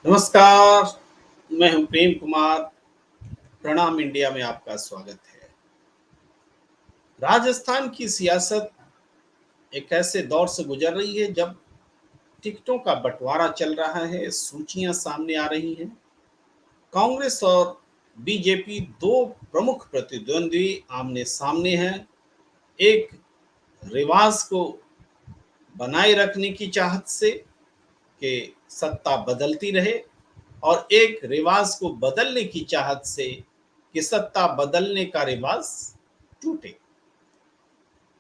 नमस्कार, मैं हूं प्रेम कुमार। प्रणाम इंडिया में आपका स्वागत है। राजस्थान की सियासत एक ऐसे दौर से गुजर रही है जब टिकटों का बंटवारा चल रहा है, सूचियां सामने आ रही हैं। कांग्रेस और बीजेपी दो प्रमुख प्रतिद्वंद्वी आमने सामने हैं। एक रिवाज को बनाए रखने की चाहत से कि सत्ता बदलती रहे और एक रिवाज को बदलने की चाहत से कि सत्ता बदलने का रिवाज टूटे।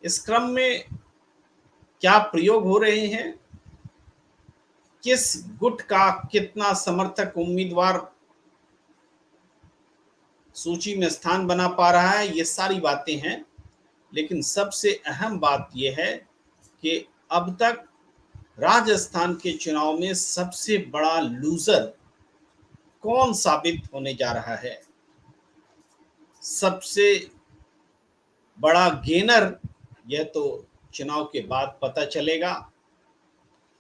इस क्रम में क्या प्रयोग हो रहे हैं, किस गुट का कितना समर्थक उम्मीदवार सूची में स्थान बना पा रहा है, ये सारी बातें हैं। लेकिन सबसे अहम बात यह है कि अब तक राजस्थान के चुनाव में सबसे बड़ा लूजर कौन साबित होने जा रहा है, सबसे बड़ा गेनर, यह तो चुनाव के बाद पता चलेगा।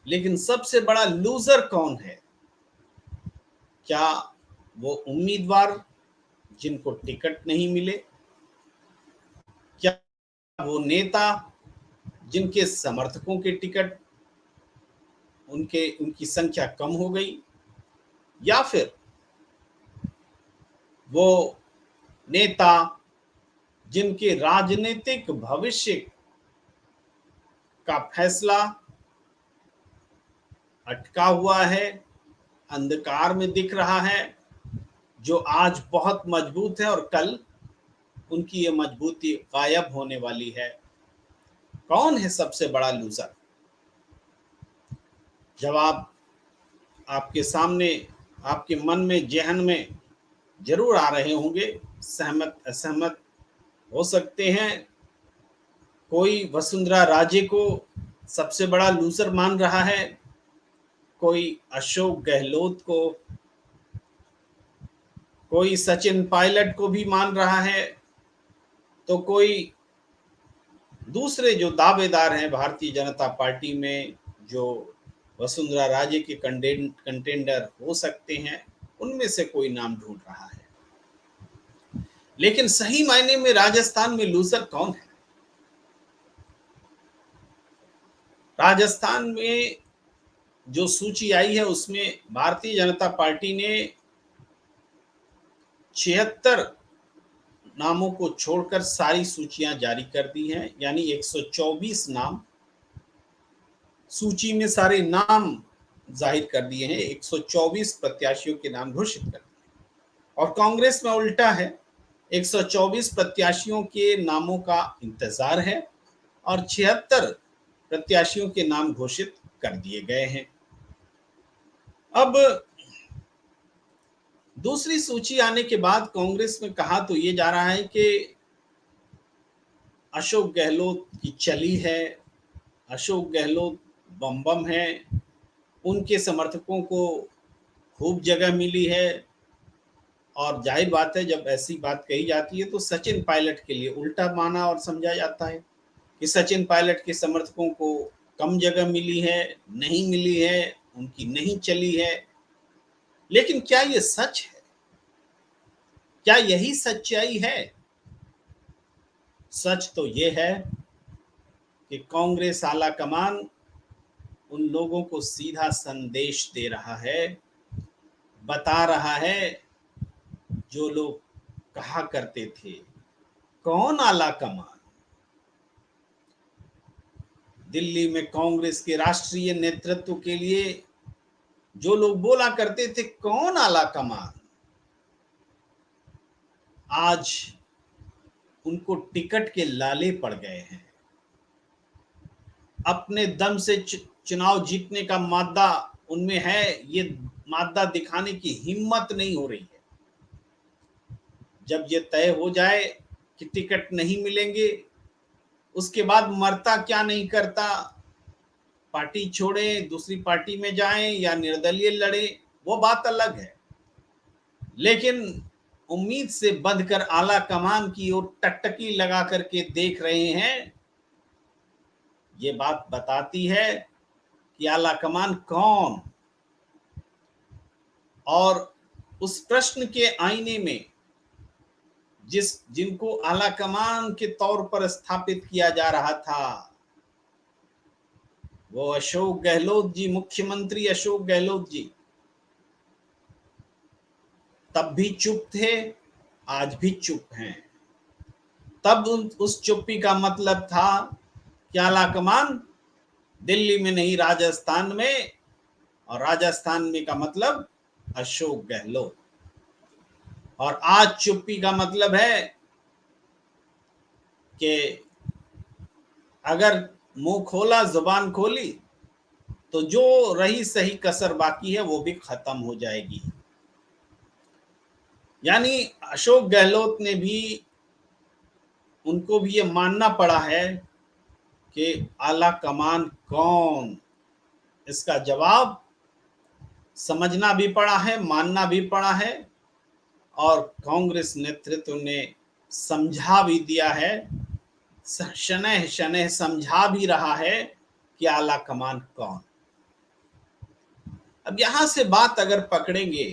लेकिन सबसे बड़ा लूजर कौन है? क्या वो उम्मीदवार जिनको टिकट नहीं मिले? क्या वो नेता जिनके समर्थकों के टिकट उनकी संख्या कम हो गई? या फिर वो नेता जिनके राजनीतिक भविष्य का फैसला अटका हुआ है, अंधकार में दिख रहा है, जो आज बहुत मजबूत है और कल उनकी ये मजबूती गायब होने वाली है? कौन है सबसे बड़ा लूजर? जवाब आपके सामने, आपके मन में, जेहन में जरूर आ रहे होंगे। सहमत असहमत हो सकते हैं। कोई वसुंधरा राजे को सबसे बड़ा लूजर मान रहा है, कोई अशोक गहलोत को, कोई सचिन पायलट को भी मान रहा है, तो कोई दूसरे जो दावेदार हैं भारतीय जनता पार्टी में, जो वसुंधरा राजे के कंटेंडर हो सकते हैं, उनमें से कोई नाम ढूंढ रहा है। लेकिन सही मायने में राजस्थान में लूजर कौन है? राजस्थान में जो सूची आई है उसमें भारतीय जनता पार्टी ने 76 नामों को छोड़कर सारी सूचियां जारी कर दी हैं। यानी 124 नाम, सूची में सारे नाम जाहिर कर दिए हैं, 124 प्रत्याशियों के नाम घोषित कर दिए। और कांग्रेस में उल्टा है, 124 प्रत्याशियों के नामों का इंतजार है और 76 प्रत्याशियों के नाम घोषित कर दिए गए हैं। अब दूसरी सूची आने के बाद कांग्रेस में कहा तो ये जा रहा है कि अशोक गहलोत की चली है, अशोक गहलोत बम बम है, उनके समर्थकों को खूब जगह मिली है। और जाहिर बात है, जब ऐसी बात कही जाती है तो सचिन पायलट के लिए उल्टा माना और समझा जाता है कि सचिन पायलट के समर्थकों को कम जगह मिली है, नहीं मिली है, उनकी नहीं चली है। लेकिन क्या ये सच है? क्या यही सच्चाई है? सच तो ये है कि कांग्रेस आला कमान उन लोगों को सीधा संदेश दे रहा है, बता रहा है, जो लोग कहा करते थे कौन आला कमान। दिल्ली में कांग्रेस के राष्ट्रीय नेतृत्व के लिए जो लोग बोला करते थे कौन आला कमान, आज उनको टिकट के लाले पड़ गए हैं। अपने दम से चुनाव जीतने का मादा उनमें है, ये मादा दिखाने की हिम्मत नहीं हो रही है। जब ये तय हो जाए कि टिकट नहीं मिलेंगे, उसके बाद मरता क्या नहीं करता, पार्टी छोड़े दूसरी पार्टी में जाएं या निर्दलीय लड़े, वो बात अलग है। लेकिन उम्मीद से बंधकर आला कमान की ओर टकटकी लगा करके देख रहे हैं, ये बात बताती है कि आला कमान कौन। और उस प्रश्न के आईने में जिनको आला कमान के तौर पर स्थापित किया जा रहा था, वो अशोक गहलोत जी, मुख्यमंत्री अशोक गहलोत जी तब भी चुप थे, आज भी चुप हैं। तब उस चुप्पी का मतलब था कि आला कमान दिल्ली में नहीं, राजस्थान में, और राजस्थान में का मतलब अशोक गहलोत। और आज चुप्पी का मतलब है कि अगर मुंह खोला, जुबान खोली, तो जो रही सही कसर बाकी है वो भी खत्म हो जाएगी। यानी अशोक गहलोत ने भी, उनको भी ये मानना पड़ा है कि आला कमान कौन, इसका जवाब समझना भी पड़ा है, मानना भी पड़ा है। और कांग्रेस नेतृत्व ने समझा भी दिया है, शनैः शनैः समझा भी रहा है कि आला कमान कौन। अब यहां से बात अगर पकड़ेंगे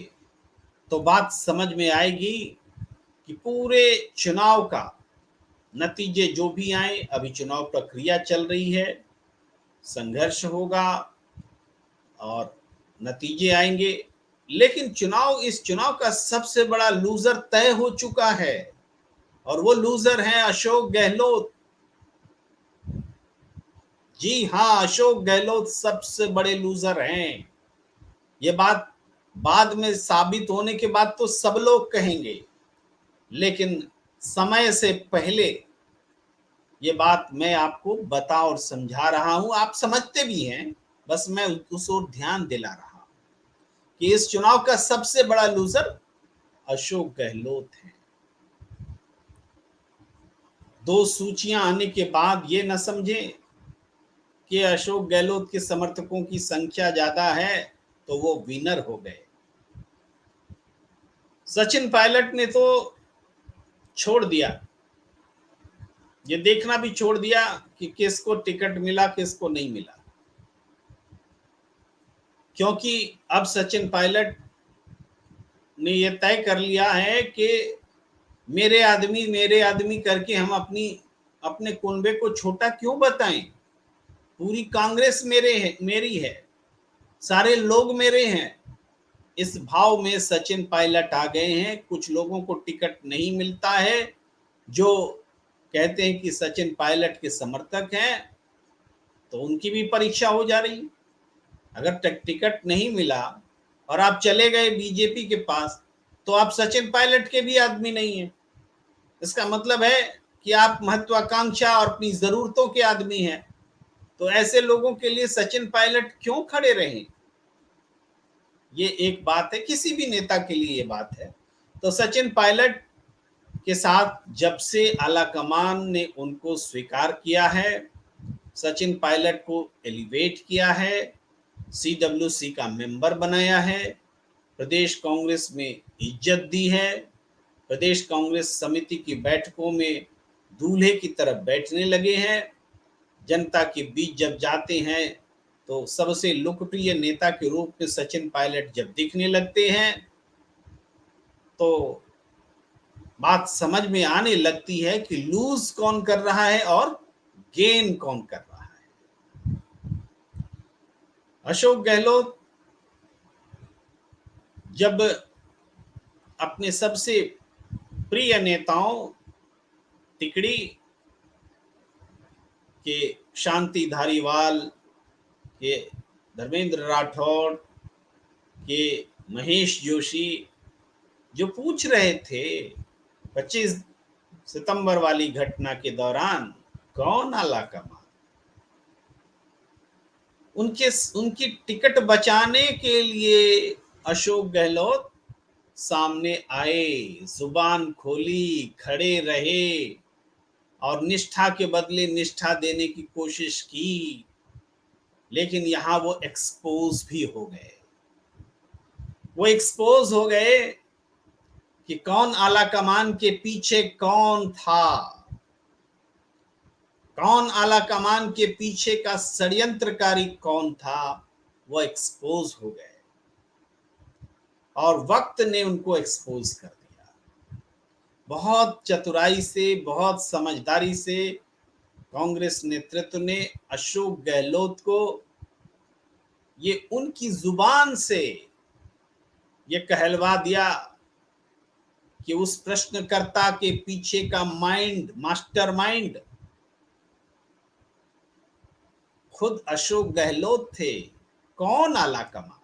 तो बात समझ में आएगी कि पूरे चुनाव का नतीजे जो भी आए, अभी चुनाव प्रक्रिया चल रही है, संघर्ष होगा और नतीजे आएंगे, लेकिन इस चुनाव का सबसे बड़ा लूजर तय हो चुका है, और वो लूजर हैं अशोक गहलोत। जी हाँ, अशोक गहलोत सबसे बड़े लूजर हैं। ये बात बाद में साबित होने के बाद तो सब लोग कहेंगे, लेकिन समय से पहले ये बात मैं आपको बता और समझा रहा हूं, आप समझते भी हैं, बस मैं उस ओर ध्यान दिला रहा हूं कि इस चुनाव का सबसे बड़ा लूजर अशोक गहलोत है। दो सूचियां आने के बाद ये न समझें कि अशोक गहलोत के समर्थकों की संख्या ज्यादा है तो वो विनर हो गए। सचिन पायलट ने तो छोड़ दिया, ये देखना भी छोड़ दिया कि किसको टिकट मिला, किसको नहीं मिला, क्योंकि अब सचिन पायलट ने यह तय कर लिया है कि मेरे आदमी करके हम अपने कुनबे को छोटा क्यों बताएं। पूरी कांग्रेस मेरी है, सारे लोग मेरे हैं। इस भाव में सचिन पायलट आ गए हैं। कुछ लोगों को टिकट नहीं मिलता है, जो कहते हैं कि सचिन पायलट के समर्थक हैं, तो उनकी भी परीक्षा हो जा रही। अगर टिकट नहीं मिला और आप चले गए बीजेपी के पास, तो आप सचिन पायलट के भी आदमी नहीं है। इसका मतलब है कि आप महत्वाकांक्षा और अपनी जरूरतों के आदमी हैं। तो ऐसे लोगों के लिए सचिन पायलट क्यों खड़े रहें? ये एक बात है, किसी भी नेता के लिए ये बात है। तो सचिन पायलट के साथ जब से आलाकमान ने उनको स्वीकार किया है, सचिन पायलट को एलिवेट किया है, CWC का मेंबर बनाया है, प्रदेश कांग्रेस में इज्जत दी है, प्रदेश कांग्रेस समिति की बैठकों में दूल्हे की तरफ बैठने लगे हैं, जनता के बीच जब जाते हैं तो सबसे लोकप्रिय नेता के रूप में सचिन पायलट जब दिखने लगते हैं, तो बात समझ में आने लगती है कि लूज कौन कर रहा है और गेन कौन कर रहा है। अशोक गहलोत जब अपने सबसे प्रिय नेताओं तिकड़ी के शांति धारीवाल के, धर्मेंद्र राठौड़ के, महेश जोशी जो पूछ रहे थे 25 सितंबर वाली घटना के दौरान कौन आला कमान, उनकी टिकट बचाने के लिए अशोक गहलोत सामने आए, जुबान खोली, खड़े रहे और निष्ठा के बदले निष्ठा देने की कोशिश की, लेकिन यहां वो एक्सपोज भी हो गए। वो एक्सपोज हो गए कि कौन आला कमान के पीछे कौन था, कौन आला कमान के पीछे का षड्यंत्रकारी कौन था, वो एक्सपोज हो गए। और वक्त ने उनको एक्सपोज कर दिया। बहुत चतुराई से, बहुत समझदारी से कांग्रेस नेतृत्व ने अशोक गहलोत को ये उनकी जुबान से ये कहलवा दिया कि उस प्रश्नकर्ता के पीछे का माइंड, मास्टरमाइंड खुद अशोक गहलोत थे। कौन आलाकमान।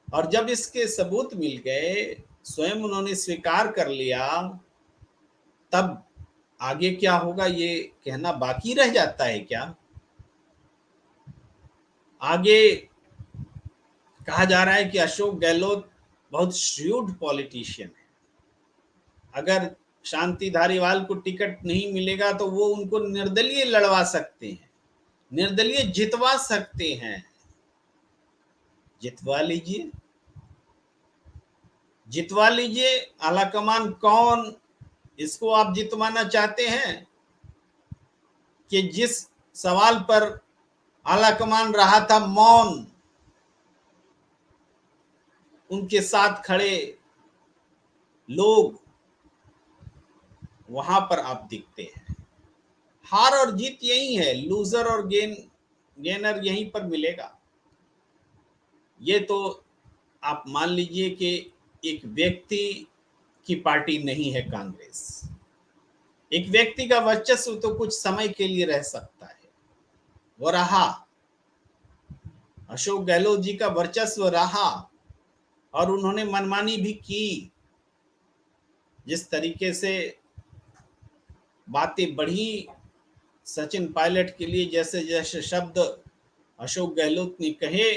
और जब इसके सबूत मिल गए, स्वयं उन्होंने स्वीकार कर लिया, तब आगे क्या होगा ये कहना बाकी रह जाता है क्या। आगे कहा जा रहा है कि अशोक गहलोत बहुत श्रूड पॉलिटिशियन है। अगर शांति धारीवाल को टिकट नहीं मिलेगा तो वो उनको निर्दलीय लड़वा सकते हैं, निर्दलीय जितवा सकते हैं। जितवा लीजिए, जितवा लीजिए। आलाकमान कौन इसको आप जितवाना चाहते हैं कि जिस सवाल पर आलाकमान रहा था मौन, उनके साथ खड़े लोग वहां पर आप दिखते हैं। हार और जीत यही है, लूजर और गेनर यहीं पर मिलेगा। ये तो आप मान लीजिए कि एक व्यक्ति की पार्टी नहीं है कांग्रेस। एक व्यक्ति का वर्चस्व तो कुछ समय के लिए रह सकता है, वो रहा, अशोक गहलोत जी का वर्चस्व रहा और उन्होंने मनमानी भी की। जिस तरीके से बातें बढ़ी, सचिन पायलट के लिए जैसे जैसे शब्द अशोक गहलोत ने कहे,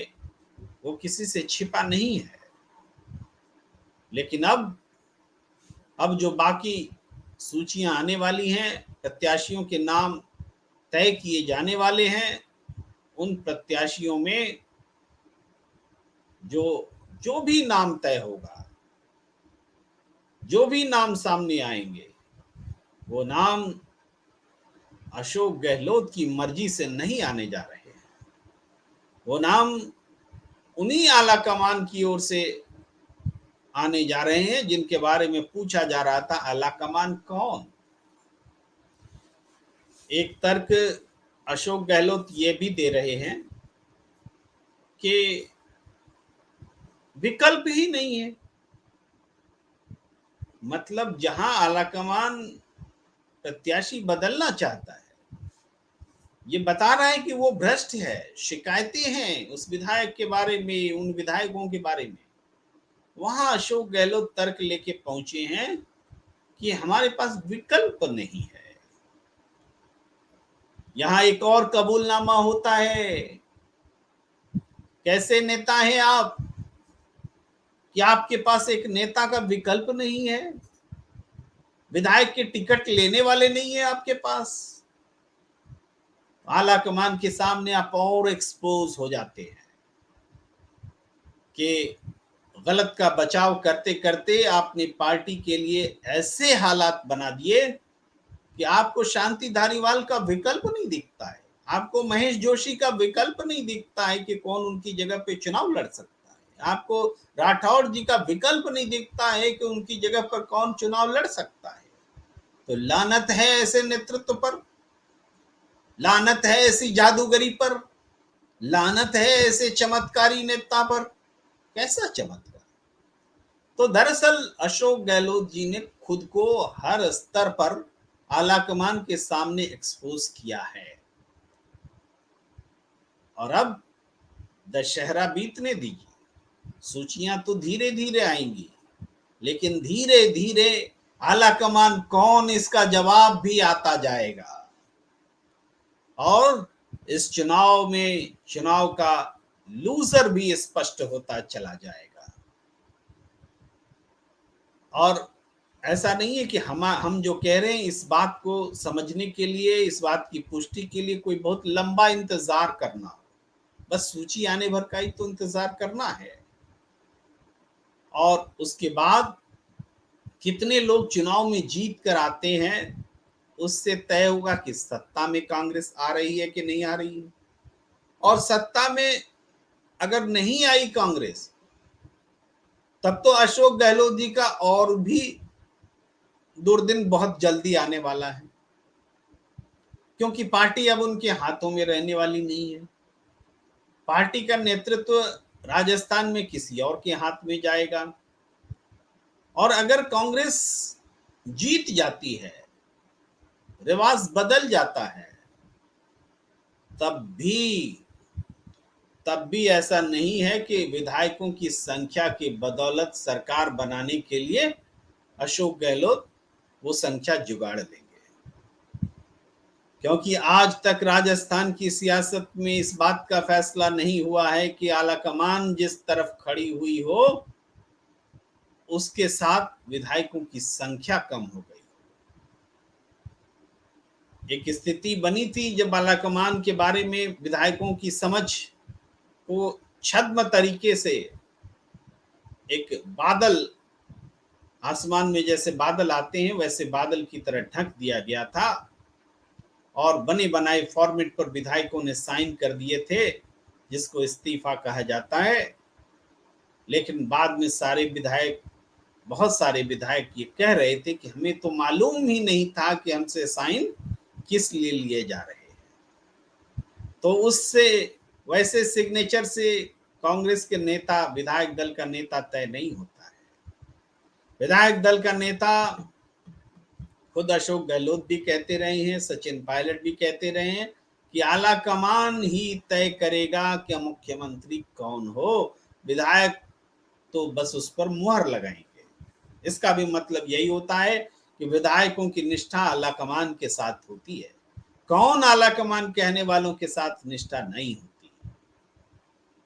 वो किसी से छिपा नहीं है। लेकिन अब जो बाकी सूचियां आने वाली हैं, प्रत्याशियों के नाम तय किए जाने वाले हैं, उन प्रत्याशियों में जो जो भी नाम तय होगा, जो भी नाम सामने आएंगे, वो नाम अशोक गहलोत की मर्जी से नहीं आने जा रहे हैं। वो नाम उन्हीं आला कमान की ओर से आने जा रहे हैं जिनके बारे में पूछा जा रहा था, आला कमान कौन। एक तर्क अशोक गहलोत ये भी दे रहे हैं कि विकल्प ही नहीं है। मतलब जहां आलाकमान प्रत्याशी बदलना चाहता है, ये बता रहा है कि वो भ्रष्ट है, शिकायतें हैं उस विधायक के बारे में, उन विधायकों के बारे में, वहां अशोक गहलोत तर्क लेके पहुंचे हैं कि हमारे पास विकल्प नहीं है। यहां एक और कबूलनामा होता है। कैसे नेता हैं आप कि आपके पास एक नेता का विकल्प नहीं है, विधायक के टिकट लेने वाले नहीं है आपके पास। आला कमान के सामने आप और एक्सपोज हो जाते हैं कि गलत का बचाव करते करते आपने पार्टी के लिए ऐसे हालात बना दिए कि आपको शांति धारीवाल का विकल्प नहीं दिखता है, आपको महेश जोशी का विकल्प नहीं दिखता है कि कौन उनकी जगह पे चुनाव लड़ सकता है, आपको राठौड़ जी का विकल्प नहीं दिखता है कि उनकी जगह पर कौन चुनाव लड़ सकता है। तो लानत है ऐसे नेतृत्व पर, लानत है ऐसी जादूगरी पर, लानत है ऐसे चमत्कारी नेता पर। कैसा चमत्कार। तो दरअसल अशोक गहलोत जी ने खुद को हर स्तर पर आलाकमान के सामने एक्सपोज किया है। और अब दशहरा बीतने दीजिए, सूचियां तो धीरे धीरे आएंगी, लेकिन धीरे धीरे आलाकमान कौन इसका जवाब भी आता जाएगा। और इस चुनाव में चुनाव का लूजर भी स्पष्ट होता चला जाएगा। और ऐसा नहीं है कि हम जो कह रहे हैं इस बात को समझने के लिए, इस बात की पुष्टि के लिए कोई बहुत लंबा इंतजार करना हो, बस सूची आने भर का ही तो इंतजार करना है। और उसके बाद कितने लोग चुनाव में जीत कर आते हैं, उससे तय होगा कि सत्ता में कांग्रेस आ रही है कि नहीं आ रही है। और सत्ता में अगर नहीं आई कांग्रेस, तब तो अशोक गहलोत जी का और भी दुर्दिन बहुत जल्दी आने वाला है, क्योंकि पार्टी अब उनके हाथों में रहने वाली नहीं है। पार्टी का नेतृत्व राजस्थान में किसी और के हाथ में जाएगा, और अगर कांग्रेस जीत जाती है, रिवाज बदल जाता है, तब भी तब भी ऐसा नहीं है कि विधायकों की संख्या के बदौलत सरकार बनाने के लिए अशोक गहलोत वो संख्या जुगाड़ लेंगे। क्योंकि आज तक राजस्थान की सियासत में इस बात का फैसला नहीं हुआ है कि आलाकमान जिस तरफ खड़ी हुई हो उसके साथ विधायकों की संख्या कम हो गई। एक स्थिति बनी थी जब आलाकमान के बारे में विधायकों की समझ को छद्म तरीके से एक बादल, आसमान में जैसे बादल आते हैं वैसे बादल की तरह ढक दिया गया था, और बने बनाए फॉर्मेट पर विधायकों ने साइन कर दिए थे, जिसको इस्तीफा कहा जाता है। लेकिन बाद में बहुत सारे विधायक ये कह रहे थे कि हमें तो मालूम ही नहीं था कि हमसे साइन किस लिए लिए जा रहे हैं। तो उससे, वैसे सिग्नेचर से कांग्रेस के नेता, विधायक दल का नेता तय नहीं होता है। विधायक दल का नेता खुद अशोक गहलोत भी कहते रहे हैं, सचिन पायलट भी कहते रहे हैं कि आला कमान ही तय करेगा कि मुख्यमंत्री कौन हो, विधायक तो बस उस पर मुहर लगाएंगे। इसका भी मतलब यही होता है कि विधायकों की निष्ठा आला कमान के साथ होती है, कौन आला कमान कहने वालों के साथ निष्ठा नहीं होती।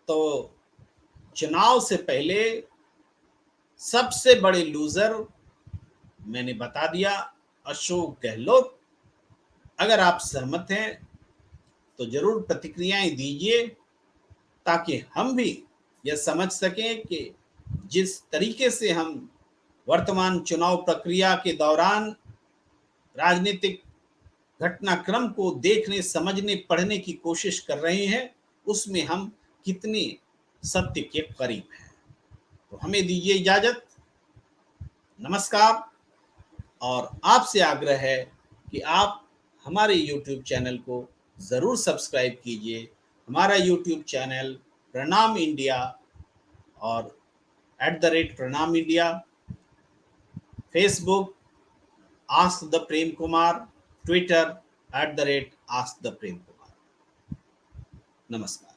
तो चुनाव से पहले सबसे बड़े लूजर मैंने बता दिया, अशोक गहलोत। अगर आप सहमत हैं तो जरूर प्रतिक्रियाएं दीजिए, ताकि हम भी यह समझ सकें कि जिस तरीके से हम वर्तमान चुनाव प्रक्रिया के दौरान राजनीतिक घटनाक्रम को देखने, समझने, पढ़ने की कोशिश कर रहे हैं, उसमें हम कितने सत्य के करीब हैं। तो हमें दीजिए इजाजत, नमस्कार। और आपसे आग्रह है कि आप हमारे YouTube चैनल को ज़रूर सब्सक्राइब कीजिए। हमारा YouTube चैनल प्रणाम इंडिया, और @Pranam India, Facebook ask the Prem Kumar, Twitter @ask the Prem Kumar. नमस्कार।